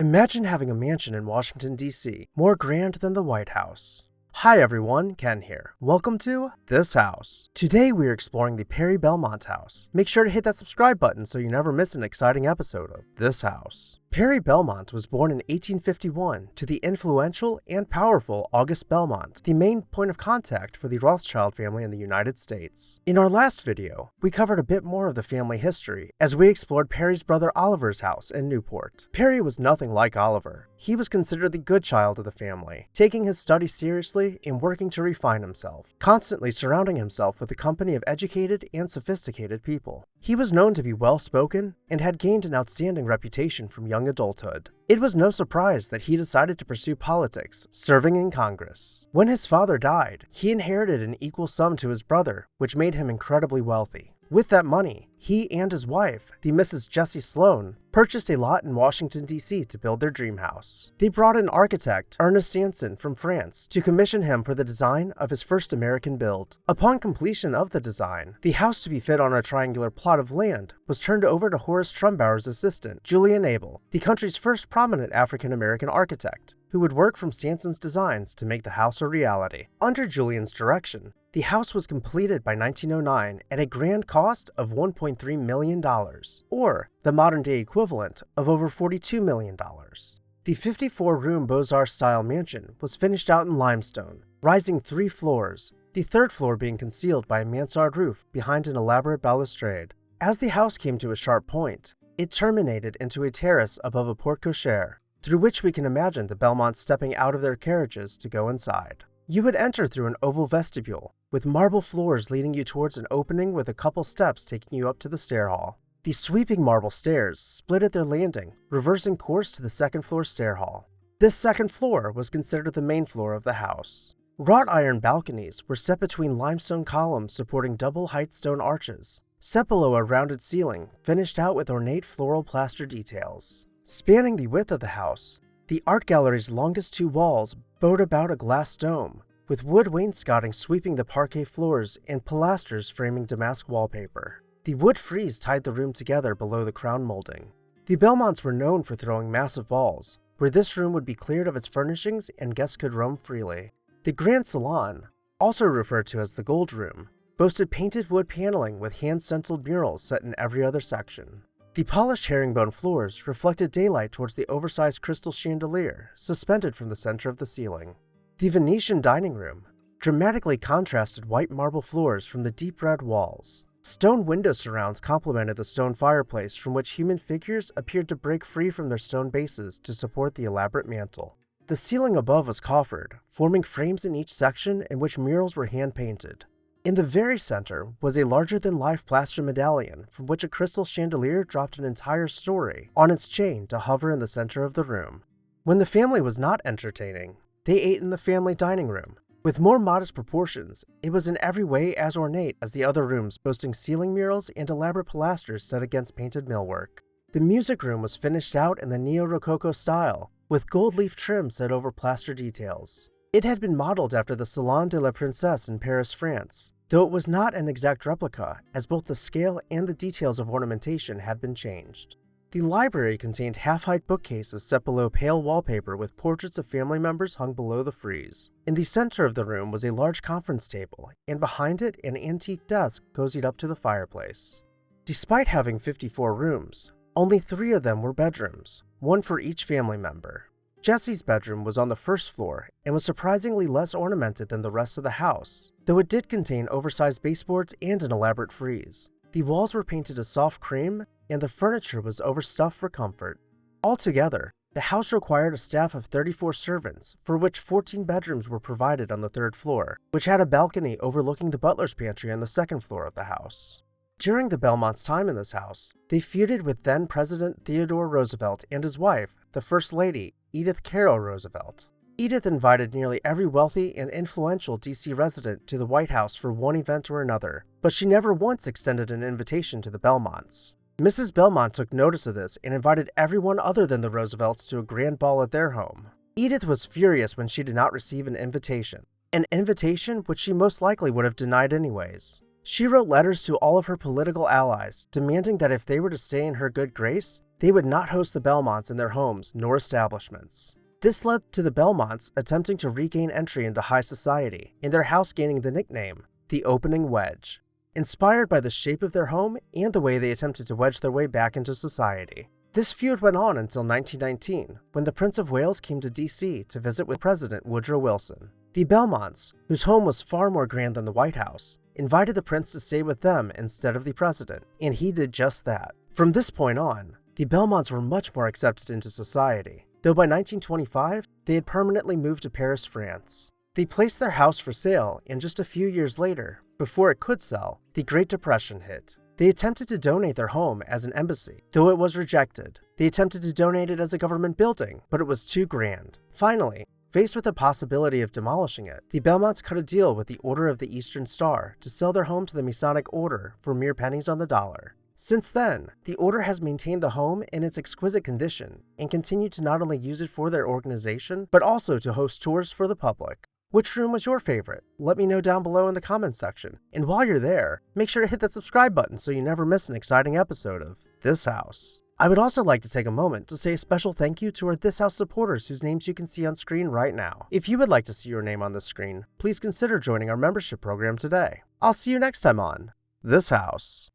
Imagine having a mansion in Washington, D.C., more grand than the White House. Hi everyone, Ken here. Welcome to This House. Today we are exploring the Perry Belmont House. Make sure to hit that subscribe button so you never miss an exciting episode of This House. Perry Belmont was born in 1851 to the influential and powerful August Belmont, the main point of contact for the Rothschild family in the United States. In our last video, we covered a bit more of the family history as we explored Perry's brother Oliver's house in Newport. Perry was nothing like Oliver. He was considered the good child of the family, taking his studies seriously and working to refine himself, constantly surrounding himself with a company of educated and sophisticated people. He was known to be well-spoken and had gained an outstanding reputation from young adulthood. It was no surprise that he decided to pursue politics, serving in Congress. When his father died, he inherited an equal sum to his brother, which made him incredibly wealthy. With that money, he and his wife, the Mrs. Jessie Sloan, purchased a lot in Washington, D.C. to build their dream house. They brought in architect Ernest Sanson from France to commission him for the design of his first American build. Upon completion of the design, the house to be fit on a triangular plot of land was turned over to Horace Trumbauer's assistant, Julian Abel, the country's first prominent African-American architect, who would work from Sanson's designs to make the house a reality. Under Julian's direction, the house was completed by 1909 at a grand cost of $1.3 million, or the modern-day equivalent of over $42 million. The 54-room Beaux-Arts-style mansion was finished out in limestone, rising 3 floors, the third floor being concealed by a mansard roof behind an elaborate balustrade. As the house came to a sharp point, it terminated into a terrace above a porte-cochere, through which we can imagine the Belmonts stepping out of their carriages to go inside. You would enter through an oval vestibule, with marble floors leading you towards an opening with a couple steps taking you up to the stair hall. The sweeping marble stairs split at their landing, reversing course to the second-floor stair hall. This second floor was considered the main floor of the house. Wrought iron balconies were set between limestone columns supporting double-height stone arches, set below a rounded ceiling, finished out with ornate floral plaster details. Spanning the width of the house, the art gallery's longest 2 walls bowed about a glass dome, with wood wainscoting sweeping the parquet floors and pilasters framing damask wallpaper. The wood frieze tied the room together below the crown molding. The Belmonts were known for throwing massive balls, where this room would be cleared of its furnishings and guests could roam freely. The Grand Salon, also referred to as the Gold Room, boasted painted wood paneling with hand-stenciled murals set in every other section. The polished herringbone floors reflected daylight towards the oversized crystal chandelier suspended from the center of the ceiling. The Venetian dining room dramatically contrasted white marble floors from the deep red walls. Stone window surrounds complemented the stone fireplace from which human figures appeared to break free from their stone bases to support the elaborate mantel. The ceiling above was coffered, forming frames in each section in which murals were hand-painted. In the very center was a larger-than-life plaster medallion from which a crystal chandelier dropped an entire story on its chain to hover in the center of the room. When the family was not entertaining, they ate in the family dining room. With more modest proportions, it was in every way as ornate as the other rooms, boasting ceiling murals and elaborate pilasters set against painted millwork. The music room was finished out in the Neo-Rococo style, with gold leaf trim set over plaster details. It had been modeled after the Salon de la Princesse in Paris, France, though it was not an exact replica, as both the scale and the details of ornamentation had been changed. The library contained half-height bookcases set below pale wallpaper with portraits of family members hung below the frieze. In the center of the room was a large conference table, and behind it an antique desk cozied up to the fireplace. Despite having 54 rooms, only 3 of them were bedrooms, 1 for each family member. Jessie's bedroom was on the first floor and was surprisingly less ornamented than the rest of the house, though it did contain oversized baseboards and an elaborate frieze. The walls were painted a soft cream, and the furniture was overstuffed for comfort. Altogether, the house required a staff of 34 servants, for which 14 bedrooms were provided on the 3rd floor, which had a balcony overlooking the butler's pantry on the 2nd floor of the house. During the Belmonts' time in this house, they feuded with then-President Theodore Roosevelt and his wife, the First Lady, Edith Carroll Roosevelt. Edith invited nearly every wealthy and influential D.C. resident to the White House for one event or another, but she never once extended an invitation to the Belmonts. Mrs. Belmont took notice of this and invited everyone other than the Roosevelts to a grand ball at their home. Edith was furious when she did not receive an invitation which she most likely would have denied anyways. She wrote letters to all of her political allies, demanding that if they were to stay in her good grace, they would not host the Belmonts in their homes nor establishments. This led to the Belmonts attempting to regain entry into high society, and their house gaining the nickname, the Opening Wedge, inspired by the shape of their home and the way they attempted to wedge their way back into society. This feud went on until 1919, when the Prince of Wales came to DC to visit with President Woodrow Wilson. The Belmonts, whose home was far more grand than the White House, invited the prince to stay with them instead of the president, and he did just that. From this point on, the Belmonts were much more accepted into society, though by 1925, they had permanently moved to Paris, France. They placed their house for sale, and just a few years later, before it could sell, the Great Depression hit. They attempted to donate their home as an embassy, though it was rejected. They attempted to donate it as a government building, but it was too grand. Finally, faced with the possibility of demolishing it, the Belmonts cut a deal with the Order of the Eastern Star to sell their home to the Masonic Order for mere pennies on the dollar. Since then, the Order has maintained the home in its exquisite condition and continued to not only use it for their organization, but also to host tours for the public. Which room was your favorite? Let me know down below in the comments section. And while you're there, make sure to hit that subscribe button so you never miss an exciting episode of This House. I would also like to take a moment to say a special thank you to our This House supporters whose names you can see on screen right now. If you would like to see your name on this screen, please consider joining our membership program today. I'll see you next time on This House.